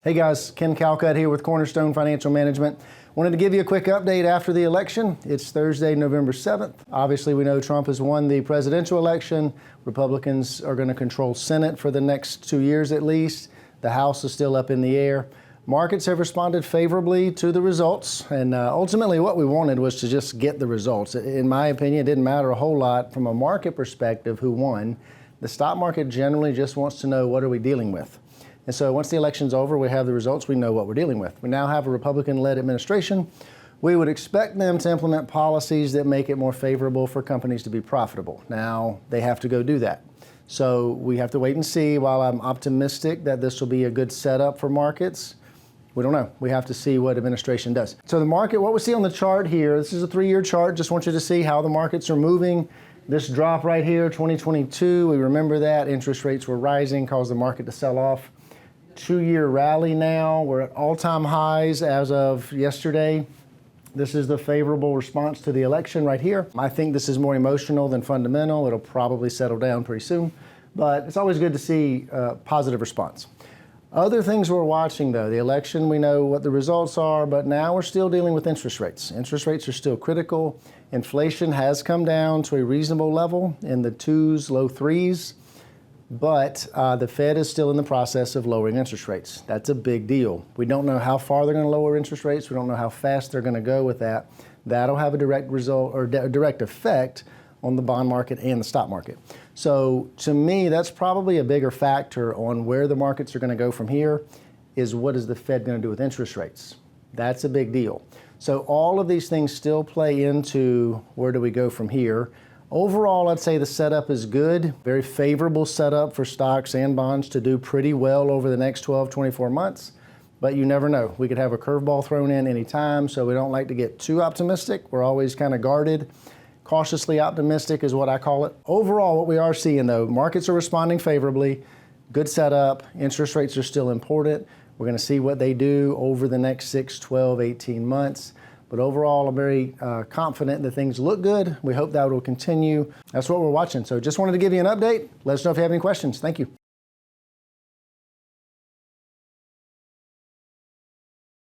Hey guys, Ken Calcutt here with Cornerstone Financial Management. Wanted to give you a quick update after the election. It's Thursday, November 7th. Obviously, we know Trump has won the presidential election. Republicans are going to control Senate for the next 2 years at least. The House is still up in the air. Markets have responded favorably to the results, and ultimately what we wanted was to just get the results. In my opinion, it didn't matter a whole lot from a market perspective who won. The stock market generally just wants to know, what are we dealing with? And so once the election's over, we have the results, we know what we're dealing with. We now have a Republican-led administration. We would expect them to implement policies that make it more favorable for companies to be profitable. Now, they have to go do that. So we have to wait and see. While I'm optimistic that this will be a good setup for markets, we don't know. We have to see what administration does. So the market, what we see on the chart here, this is a 3-year chart. Just want you to see how the markets are moving. This drop right here, 2022, we remember that. Interest rates were rising, caused the market to sell off. 2-year rally now. We're at all-time highs as of yesterday. This is the favorable response to the election right here. I think this is more emotional than fundamental. It'll probably settle down pretty soon, but it's always good to see positive response. Other things we're watching though, the election, we know what the results are, but now we're still dealing with interest rates. Interest rates are still critical. Inflation has come down to a reasonable level in the 2s, low 3s. But the Fed is still in the process of lowering interest rates. That's a big deal. We don't know how far they're going to lower interest rates. We don't know how fast they're going to go with that. That'll have a direct result or direct effect on the bond market and the stock market. So to me, that's probably a bigger factor on where the markets are going to go from here, is what is the Fed going to do with interest rates? That's a big deal. So all of these things still play into where do we go from here. Overall, I'd say the setup is good. Very favorable setup for stocks and bonds to do pretty well over the next 12, 24 months. But you never know. We could have a curveball thrown in anytime, so we don't like to get too optimistic. We're always kind of guarded. Cautiously optimistic is what I call it. Overall, what we are seeing though, markets are responding favorably. Good setup. Interest rates are still important. We're going to see what they do over the next 6, 12, 18 months. But overall, I'm very confident that things look good. We hope that will continue. That's what we're watching. So just wanted to give you an update. Let us know if you have any questions. Thank you.